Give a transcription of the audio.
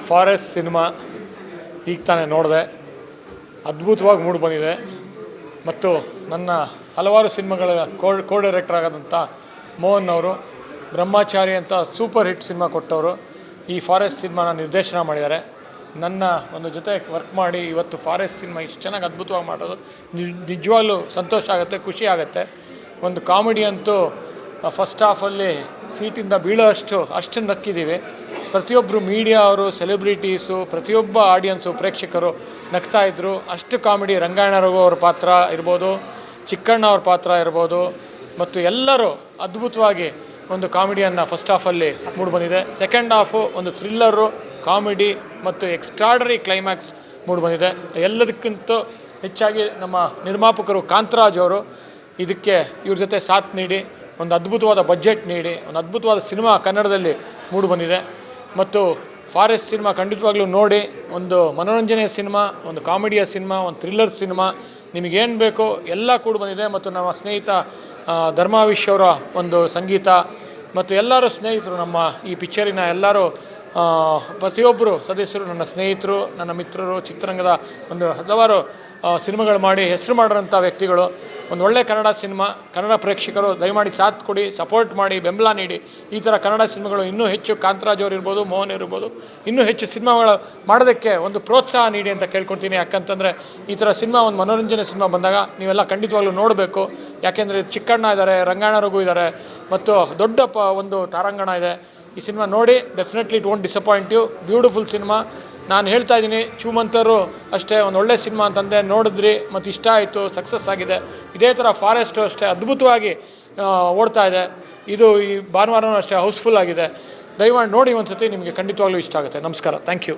Forest cinema ಈಗ ತಾನೇ ನೋಡಿದೆ, ಅದ್ಭುತವಾಗಿ ಮೂಡಿ ಬಂದಿದೆ. ಮತ್ತು ನನ್ನ ಹಲವಾರು ಸಿನಿಮಾಗಳ ಕೋ ಡೈರೆಕ್ಟರ್ ಆಗೋದಂಥ ಮೋಹನ್ ಅವರು ಬ್ರಹ್ಮಚಾರಿ ಅಂತ ಸೂಪರ್ ಹಿಟ್ ಸಿನಿಮಾ ಕೊಟ್ಟವರು ಈ ಫಾರೆಸ್ಟ್ ಸಿನಿಮಾನ ನಿರ್ದೇಶನ ಮಾಡಿದ್ದಾರೆ. ನನ್ನ ಒಂದು ಜೊತೆ ವರ್ಕ್ ಮಾಡಿ ಇವತ್ತು ಫಾರೆಸ್ಟ್ ಸಿನಿಮಾ ಇಷ್ಟು ಚೆನ್ನಾಗಿ ಅದ್ಭುತವಾಗಿ ಮಾಡೋದು ನಿಜವಾಗ್ಲೂ ಸಂತೋಷ ಆಗುತ್ತೆ, ಖುಷಿ ಆಗುತ್ತೆ. ಒಂದು ಕಾಮಿಡಿ ಅಂತೂ ಫಸ್ಟ್ ಹಾಫಲ್ಲಿ ಸೀಟಿಂದ ಬೀಳೋ ಅಷ್ಟು ನಕ್ಕಿದ್ದೀವಿ. ಪ್ರತಿಯೊಬ್ಬರು ಮೀಡಿಯಾ ಅವರು, ಸೆಲೆಬ್ರಿಟೀಸು, ಪ್ರತಿಯೊಬ್ಬ ಆಡಿಯನ್ಸು, ಪ್ರೇಕ್ಷಕರು ನಗ್ತಾಯಿದ್ರು. ಅಷ್ಟು ಕಾಮಿಡಿ. ರಂಗಾಯಣ ರಘು ಅವ್ರ ಪಾತ್ರ ಇರ್ಬೋದು, ಚಿಕ್ಕಣ್ಣ ಅವ್ರ ಪಾತ್ರ ಇರ್ಬೋದು, ಮತ್ತು ಎಲ್ಲರೂ ಅದ್ಭುತವಾಗಿ ಒಂದು ಕಾಮಿಡಿಯನ್ನು ಫಸ್ಟ್ ಹಾಫಲ್ಲಿ ಮೂಡಿಬಂದಿದೆ. ಸೆಕೆಂಡ್ ಹಾಫು ಒಂದು ಥ್ರಿಲ್ಲರು, ಕಾಮಿಡಿ ಮತ್ತು ಎಕ್ಸ್ಟ್ರಾರ್ಡರಿ ಕ್ಲೈಮ್ಯಾಕ್ಸ್ ಮೂಡಿಬಂದಿದೆ. ಎಲ್ಲದಕ್ಕಿಂತ ಹೆಚ್ಚಾಗಿ ನಮ್ಮ ನಿರ್ಮಾಪಕರು ಕಾಂತರಾಜ್ ಅವರು ಇದಕ್ಕೆ ಇವ್ರ ಜೊತೆ ಸಾಥ್ ನೀಡಿ ಒಂದು ಅದ್ಭುತವಾದ ಬಜೆಟ್ ನೀಡಿ ಒಂದು ಅದ್ಭುತವಾದ ಸಿನಿಮಾ ಕನ್ನಡದಲ್ಲಿ ಮೂಡಿಬಂದಿದೆ. ಮತ್ತು ಫಾರೆಸ್ಟ್ ಸಿನಿಮಾ ಖಂಡಿತವಾಗ್ಲೂ ನೋಡಿ. ಒಂದು ಮನೋರಂಜನೆಯ ಸಿನಿಮಾ, ಒಂದು ಕಾಮಿಡಿಯ ಸಿನಿಮಾ, ಒಂದು ಥ್ರಿಲ್ಲರ್ ಸಿನಿಮಾ, ನಿಮಗೇನು ಬೇಕೋ ಎಲ್ಲ ಕೂಡ ಬಂದಿದೆ. ಮತ್ತು ನಮ್ಮ ಸ್ನೇಹಿತ ಧರ್ಮಾವಿಶ್ ಅವರ ಒಂದು ಸಂಗೀತ ಮತ್ತು ಎಲ್ಲರೂ ಸ್ನೇಹಿತರು, ನಮ್ಮ ಈ ಪಿಕ್ಚರಿನ ಎಲ್ಲರೂ ಪ್ರತಿಯೊಬ್ಬರು ಸದಸ್ಯರು ನನ್ನ ಸ್ನೇಹಿತರು, ನನ್ನ ಮಿತ್ರರು, ಚಿತ್ರರಂಗದ ಒಂದು ಹಲವಾರು ಸಿನಿಮಾಗಳು ಮಾಡಿ ಹೆಸರು ಮಾಡಿರೋಂಥ ವ್ಯಕ್ತಿಗಳು. ಒಂದು ಒಳ್ಳೆಯ ಕನ್ನಡ ಸಿನಿಮಾ, ಕನ್ನಡ ಪ್ರೇಕ್ಷಕರು ದಯಮಾಡಿ ಸಾಥ್ ಕೊಡಿ, ಸಪೋರ್ಟ್ ಮಾಡಿ, ಬೆಂಬಲ ನೀಡಿ. ಈ ಥರ ಕನ್ನಡ ಸಿನಿಮಾಗಳು ಇನ್ನೂ ಹೆಚ್ಚು, ಕಾಂತರಾಜ್ ಅವರು ಇರ್ಬೋದು, ಮೋಹನ್ ಇರ್ಬೋದು, ಇನ್ನೂ ಹೆಚ್ಚು ಸಿನಿಮಾಗಳು ಮಾಡೋದಕ್ಕೆ ಒಂದು ಪ್ರೋತ್ಸಾಹ ನೀಡಿ ಅಂತ ಕೇಳ್ಕೊಳ್ತೀನಿ. ಯಾಕಂತಂದರೆ ಈ ಥರ ಸಿನಿಮಾ, ಒಂದು ಮನೋರಂಜನೆ ಸಿನಿಮಾ ಬಂದಾಗ ನೀವೆಲ್ಲ ಖಂಡಿತವಾಗ್ಲೂ ನೋಡಬೇಕು. ಯಾಕೆಂದರೆ ಚಿಕ್ಕಣ್ಣ ಇದ್ದಾರೆ, ರಂಗಾಯಣ ರಘು ಇದ್ದಾರೆ, ಮತ್ತು ದೊಡ್ಡ ಒಂದು ತಾರಾಂಗಣ ಇದೆ. ಈ ಸಿನಿಮಾ ನೋಡಿ, definitely it won't disappoint you. Beautiful cinema. ನಾನು ಹೇಳ್ತಾ ಇದ್ದೀನಿ, ಚೂಮಂತರು ಅಷ್ಟೇ ಒಂದು ಒಳ್ಳೆ ಸಿನಿಮಾ ಅಂತಂದೆ, ನೋಡಿದ್ರಿ ಮತ್ತು ಇಷ್ಟ ಆಯಿತು, ಸಕ್ಸಸ್ ಆಗಿದೆ. ಇದೇ ಥರ ಫಾರೆಸ್ಟು ಅಷ್ಟೇ ಅದ್ಭುತವಾಗಿ ಓಡ್ತಾ ಇದೆ. ಇದು ಈ ಭಾನುವಾರನೂ ಅಷ್ಟೇ ಹೌಸ್ಫುಲ್ ಆಗಿದೆ. ದಯಮಾಡಿ ನೋಡಿ ಒಂದು ಸತಿ, ನಿಮಗೆ ಖಂಡಿತವಾಗ್ಲೂ ಇಷ್ಟ ಆಗುತ್ತೆ. ನಮಸ್ಕಾರ, ಥ್ಯಾಂಕ್ ಯು.